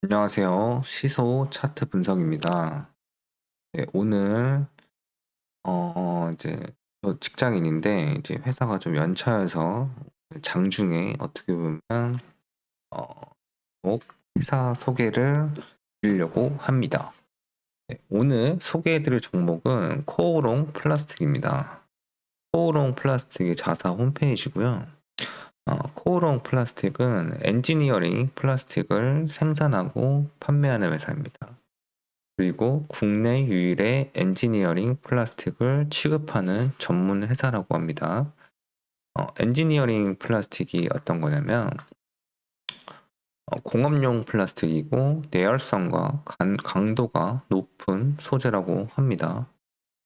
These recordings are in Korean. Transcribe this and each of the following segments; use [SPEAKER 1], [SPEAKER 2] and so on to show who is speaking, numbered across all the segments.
[SPEAKER 1] 안녕하세요. 시소 차트 분석입니다. 네, 오늘 이제 저 직장인인데 이제 회사가 좀 연차여서 장중에 어떻게 보면 어, 꼭 회사 소개를 드리려고 합니다. 네, 오늘 소개해드릴 종목은 코오롱 플라스틱입니다. 코오롱 플라스틱의 자사 홈페이지고요. 코오롱 플라스틱은 엔지니어링 플라스틱을 생산하고 판매하는 회사입니다. 그리고 국내 유일의 엔지니어링 플라스틱을 취급하는 전문 회사라고 합니다. 엔지니어링 플라스틱이 어떤 거냐면 공업용 플라스틱이고 내열성과 강도가 높은 소재라고 합니다.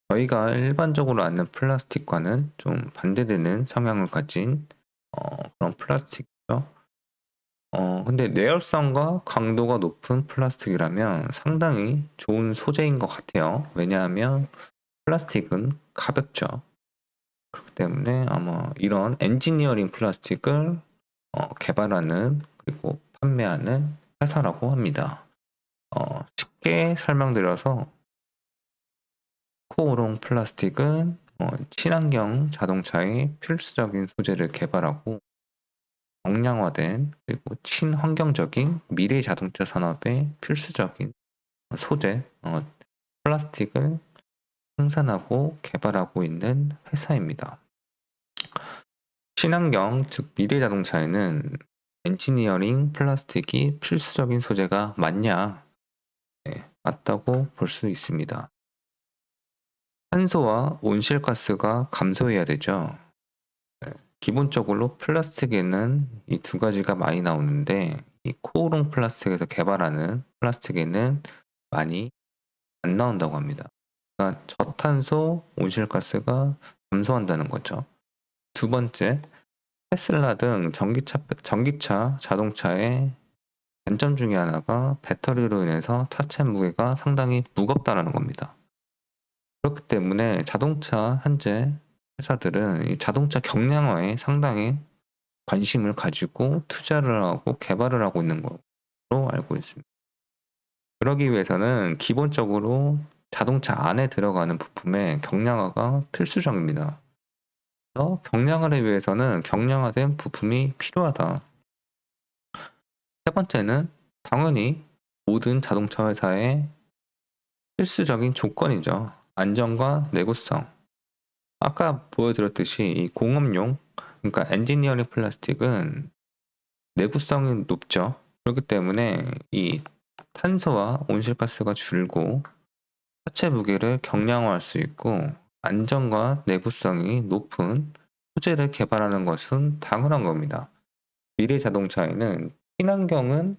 [SPEAKER 1] 저희가 일반적으로 아는 플라스틱과는 좀 반대되는 성향을 가진 그런 플라스틱이죠. 근데 내열성과 강도가 높은 플라스틱이라면 상당히 좋은 소재인 것 같아요. 왜냐하면 플라스틱은 가볍죠. 그렇기 때문에 아마 이런 엔지니어링 플라스틱을 개발하는 그리고 판매하는 회사라고 합니다. 쉽게 설명드려서 코오롱 플라스틱은 친환경 자동차의 필수적인 소재를 개발하고 경량화된 그리고 친환경적인 미래 자동차 산업의 필수적인 소재, 플라스틱을 생산하고 개발하고 있는 회사입니다. 친환경, 즉 미래 자동차에는 엔지니어링 플라스틱이 필수적인 소재가 맞냐? 네, 맞다고 볼 수 있습니다. 탄소와 온실가스가 감소해야 되죠. 네, 기본적으로 플라스틱에는 이 두 가지가 많이 나오는데 이 코오롱 플라스틱에서 개발하는 플라스틱에는 많이 안 나온다고 합니다. 그러니까 저탄소 온실가스가 감소한다는 거죠. 두 번째, 테슬라 등 전기차 자동차의 단점 중에 하나가 배터리로 인해서 차체 무게가 상당히 무겁다라는 겁니다. 그렇기 때문에 자동차 현재 회사들은 이 자동차 경량화에 상당히 관심을 가지고 투자를 하고 개발을 하고 있는 걸로 알고 있습니다. 그러기 위해서는 기본적으로 자동차 안에 들어가는 부품의 경량화가 필수적입니다. 그래서 경량화를 위해서는 경량화된 부품이 필요하다. 세 번째는 당연히 모든 자동차 회사의 필수적인 조건이죠. 안전과 내구성. 아까 보여드렸듯이 이 공업용, 그러니까 엔지니어링 플라스틱은 내구성이 높죠. 그렇기 때문에 이 탄소와 온실가스가 줄고 하체 무게를 경량화할 수 있고 안전과 내구성이 높은 소재를 개발하는 것은 당연한 겁니다. 미래 자동차에는 친환경은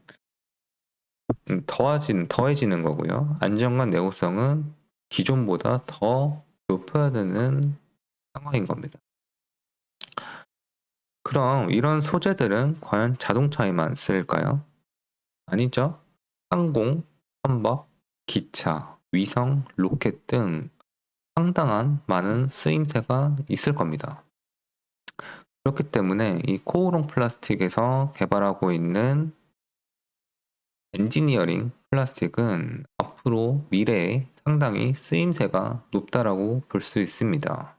[SPEAKER 1] 더해지는 거고요. 안전과 내구성은 기존보다 더 높여야 되는 상황인 겁니다. 그럼 이런 소재들은 과연 자동차에만 쓰일까요? 아니죠. 항공, 선박, 기차, 위성, 로켓 등 상당한 많은 쓰임새가 있을 겁니다. 그렇기 때문에 이 코오롱 플라스틱에서 개발하고 있는 엔지니어링 플라스틱은 앞으로 미래에 상당히 쓰임새가 높다라고 볼 수 있습니다.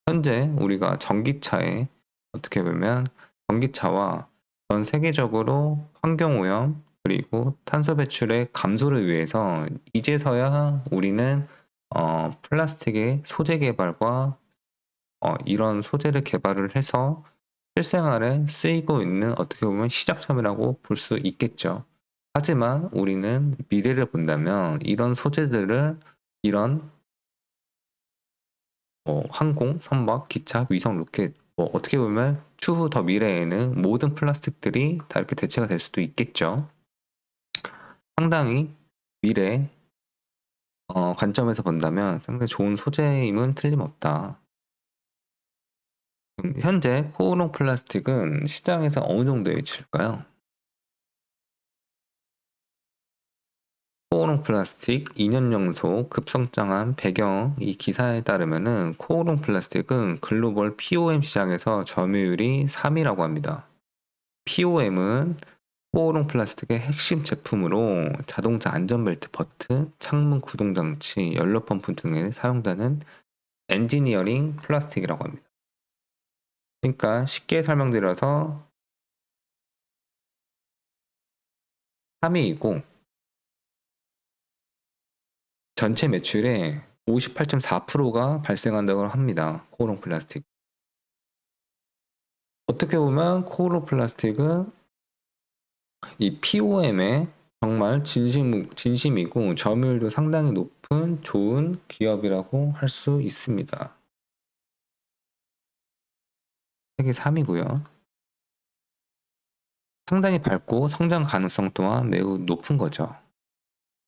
[SPEAKER 1] 현재 우리가 전기차에 어떻게 보면 전기차와 전 세계적으로 환경오염 그리고 탄소 배출의 감소를 위해서 이제서야 우리는 플라스틱의 소재 개발과 이런 소재를 개발을 해서 실생활에 쓰이고 있는 어떻게 보면 시작점이라고 볼 수 있겠죠. 하지만 우리는 미래를 본다면 이런 소재들을 이런 항공, 선박, 기차, 위성, 로켓 어떻게 보면 추후 더 미래에는 모든 플라스틱들이 다 이렇게 대체가 될 수도 있겠죠. 상당히 미래 관점에서 본다면 상당히 좋은 소재임은 틀림없다. 현재 코오롱 플라스틱은 시장에서 어느 정도에 위치할까요? 코오롱 플라스틱 2년 연속 급성장한 배경 이 기사에 따르면은 코오롱 플라스틱은 글로벌 POM 시장에서 점유율이 3위라고 합니다. POM은 코오롱 플라스틱의 핵심 제품으로 자동차 안전벨트 버튼, 창문 구동 장치, 연료 펌프 등에 사용되는 엔지니어링 플라스틱이라고 합니다. 그러니까 쉽게 설명드려서 3위이고 전체 매출의 58.4%가 발생한다고 합니다. 코오롱 플라스틱. 어떻게 보면 코오롱 플라스틱은 이 POM에 정말 진심이고 점유율도 상당히 높은 좋은 기업이라고 할 수 있습니다. 세계 3위고요. 상당히 밝고 성장 가능성 또한 매우 높은 거죠.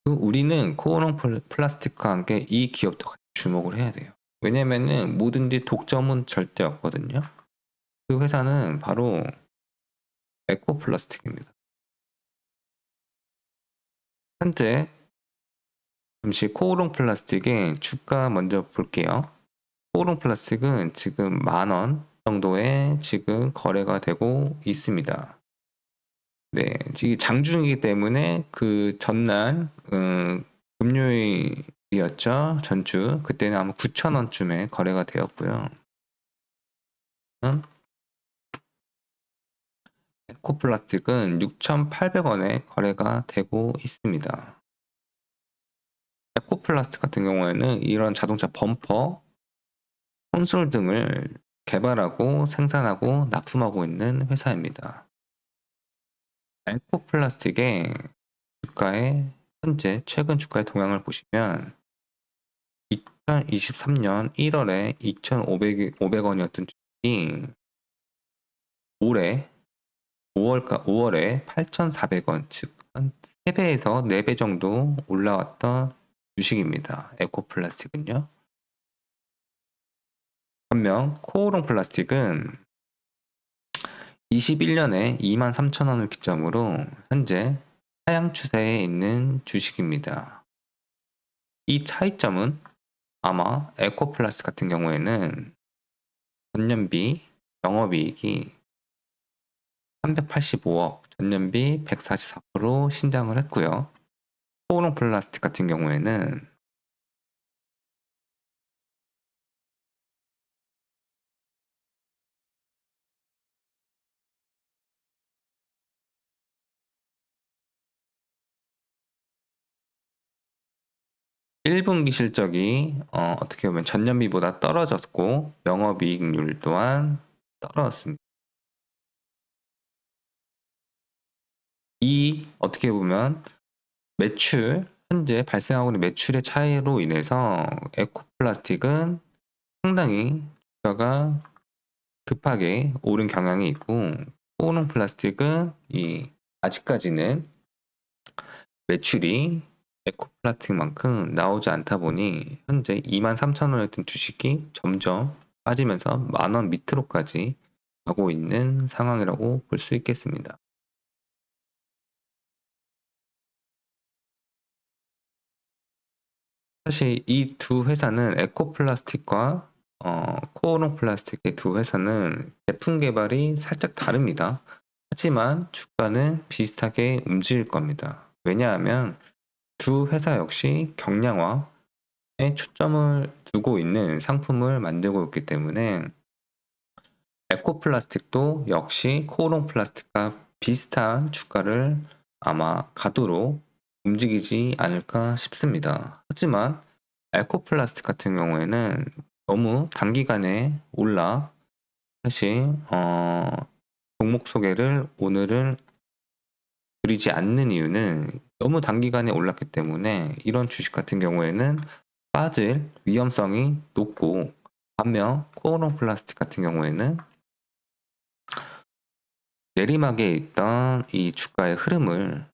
[SPEAKER 1] 우리는 코오롱 플라스틱과 함께 이 기업도 같이 주목을 해야 돼요. 왜냐면은 뭐든지 독점은 절대 없거든요. 그 회사는 바로 에코플라스틱입니다. 현재 잠시 코오롱 플라스틱의 주가 먼저 볼게요. 코오롱 플라스틱은 지금 10,000원 정도에 지금 거래가 되고 있습니다. 네, 지금 장중이기 때문에 그 전날 금요일이었죠. 전주. 그때는 아마 9,000원쯤에 거래가 되었고요. 에코플라스틱은 6,800원에 거래가 되고 있습니다. 에코플라스틱 같은 경우에는 이런 자동차 범퍼, 콘솔 등을 개발하고 생산하고 납품하고 있는 회사입니다. 에코플라스틱의 주가의 현재 최근 주가의 동향을 보시면 2023년 1월에 2,500원이었던 주식이 올해 5월에 8,400원, 즉 한 3배에서 4배 정도 올라왔던 주식입니다. 에코플라스틱은요. 반면 코오롱 플라스틱은 21년에 23,000원을 기점으로 현재 하향 추세에 있는 주식입니다. 이 차이점은 아마 에코플라스틱 같은 경우에는 전년비 영업이익이 385억, 전년비 144% 신장을 했고요. 코오롱 플라스틱 같은 경우에는 (1분기) 실적이 어떻게 보면 전년비보다 떨어졌고 영업이익률 또한 떨어졌습니다. 이 어떻게 보면 매출 현재 발생하고 있는 매출의 차이로 인해서 에코플라스틱은 상당히 주가가 급하게 오른 경향이 있고 코오롱 플라스틱은 아직까지는 매출이 에코플라스틱만큼 나오지 않다 보니 현재 23,000원이었던 주식이 점점 빠지면서 10,000원 밑으로까지 가고 있는 상황이라고 볼 수 있겠습니다. 사실 이 두 회사는 에코플라스틱과 코오롱 플라스틱의 두 회사는 제품 개발이 살짝 다릅니다. 하지만 주가는 비슷하게 움직일 겁니다. 왜냐하면 두 회사 역시 경량화에 초점을 두고 있는 상품을 만들고 있기 때문에 에코플라스틱도 역시 코오롱 플라스틱과 비슷한 주가를 아마 가도록 움직이지 않을까 싶습니다. 하지만 에코플라스틱 같은 경우에는 너무 단기간에 올라 사실 종목 소개를 오늘은 드리지 않는 이유는 너무 단기간에 올랐기 때문에 이런 주식 같은 경우에는 빠질 위험성이 높고 반면 코오롱 플라스틱 같은 경우에는 내리막에 있던 이 주가의 흐름을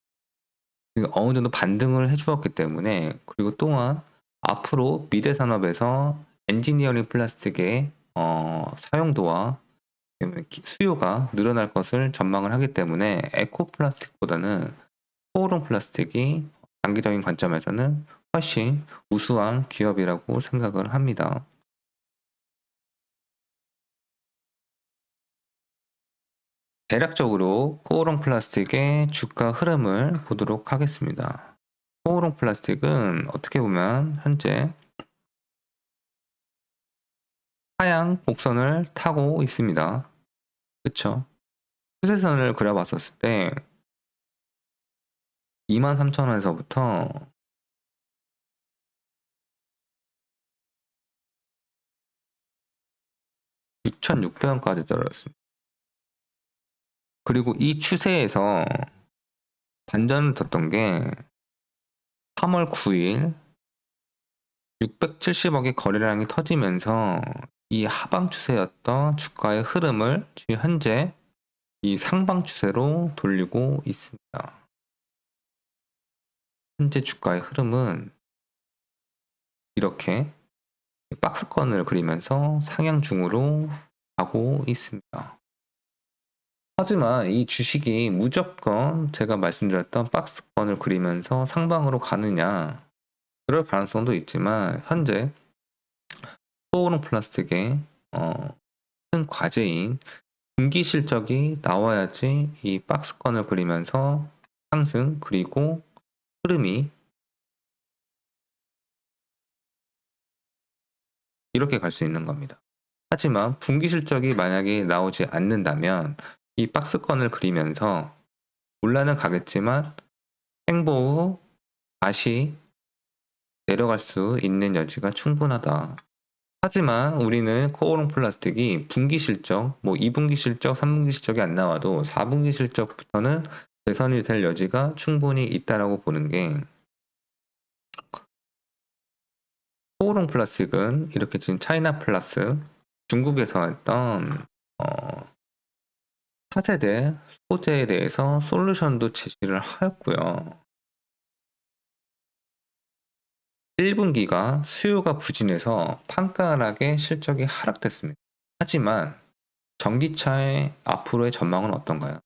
[SPEAKER 1] 어느 정도 반등을 해주었기 때문에 그리고 또한 앞으로 미래 산업에서 엔지니어링 플라스틱의 사용도와 수요가 늘어날 것을 전망을 하기 때문에 에코 플라스틱보다는 코오롱 플라스틱이 장기적인 관점에서는 훨씬 우수한 기업이라고 생각을 합니다. 대략적으로 코오롱 플라스틱의 주가 흐름을 보도록 하겠습니다. 코오롱 플라스틱은 어떻게 보면 현재 하향 곡선을 타고 있습니다. 그쵸? 추세선을 그려봤었을 때 23,000원에서부터 6,600원까지 떨어졌습니다. 그리고 이 추세에서 반전을 뒀던 게 3월 9일 670억의 거래량이 터지면서 이 하방 추세였던 주가의 흐름을 지금 현재 이 상방 추세로 돌리고 있습니다. 현재 주가의 흐름은 이렇게 박스권을 그리면서 상향 중으로 가고 있습니다. 하지만 이 주식이 무조건 제가 말씀드렸던 박스권을 그리면서 상방으로 가느냐, 그럴 가능성도 있지만 현재 코오롱 플라스틱의 큰 과제인 분기 실적이 나와야지 이 박스권을 그리면서 상승 그리고 흐름이 이렇게 갈 수 있는 겁니다. 하지만 분기 실적이 만약에 나오지 않는다면 이 박스권을 그리면서 올라는 가겠지만 횡보 후 다시 내려갈 수 있는 여지가 충분하다. 하지만 우리는 코오롱 플라스틱이 분기 실적, 뭐 2분기 실적, 3분기 실적이 안 나와도 4분기 실적부터는 개선이 될 여지가 충분히 있다라고 보는 게, 코오롱 플라스틱은 이렇게 지금 차이나 플러스 중국에서 했던 차세대 소재에 대해서 솔루션도 제시를 하였고요. 1분기가 수요가 부진해서 판가하게 실적이 하락됐습니다. 하지만 전기차의 앞으로의 전망은 어떤가요?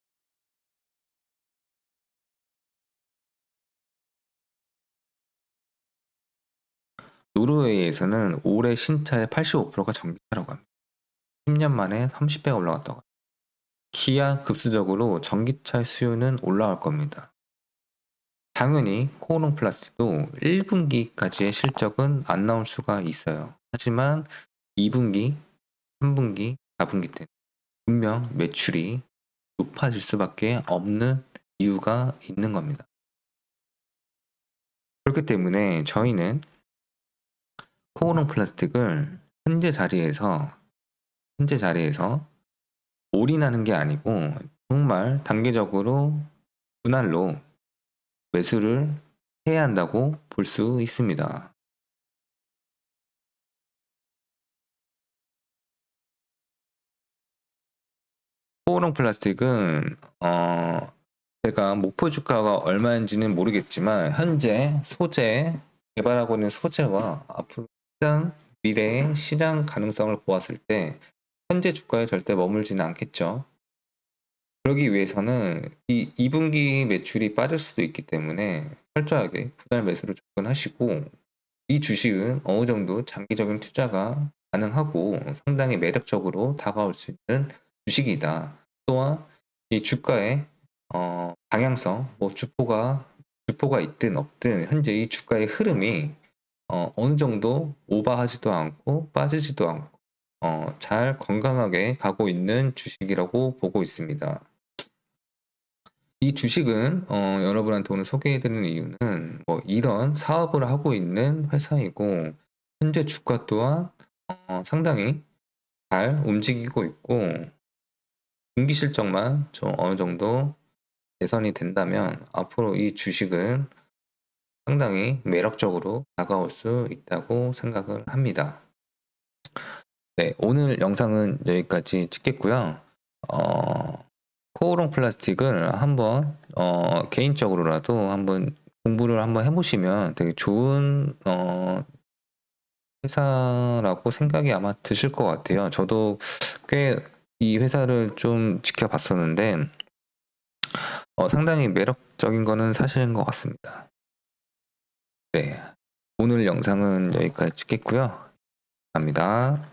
[SPEAKER 1] 노르웨이에서는 올해 신차의 85%가 전기차라고 합니다. 10년 만에 30배가 올라갔다고 합니다. 기하급수적으로 전기차의 수요는 올라갈 겁니다. 당연히 코오롱 플라스도 1분기까지의 실적은 안 나올 수가 있어요. 하지만 2분기, 3분기, 4분기 때 분명 매출이 높아질 수밖에 없는 이유가 있는 겁니다. 그렇기 때문에 저희는 코오롱 플라스틱을 현재 자리에서 올인하는 게 아니고 정말 단계적으로 분할로 매수를 해야 한다고 볼 수 있습니다. 코오롱 플라스틱은 제가 목표 주가가 얼마인지는 모르겠지만 현재 개발하고 있는 소재와 앞으로 미래의 시장 가능성을 보았을 때 현재 주가에 절대 머물지는 않겠죠. 그러기 위해서는 이 2분기 매출이 빠질 수도 있기 때문에 철저하게 분할 매수로 접근하시고, 이 주식은 어느 정도 장기적인 투자가 가능하고 상당히 매력적으로 다가올 수 있는 주식이다. 또한 이 주가의 방향성, 뭐 주포가 있든 없든 현재 이 주가의 흐름이 어느 정도 오버하지도 않고 빠지지도 않고 잘 건강하게 가고 있는 주식이라고 보고 있습니다. 이 주식은 여러분한테 오늘 소개해드리는 이유는 뭐 이런 사업을 하고 있는 회사이고 현재 주가 또한 상당히 잘 움직이고 있고 분기 실적만 좀 어느 정도 개선이 된다면 앞으로 이 주식은 상당히 매력적으로 다가올 수 있다고 생각을 합니다. 네, 오늘 영상은 여기까지 찍겠고요. 코오롱 플라스틱을 한번 개인적으로라도 한번 공부를 한번 해보시면 되게 좋은 회사라고 생각이 아마 드실 것 같아요. 저도 꽤 이 회사를 좀 지켜봤었는데 상당히 매력적인 거는 사실인 것 같습니다. 네, 오늘 영상은 여기까지 찍겠고요. 감사합니다.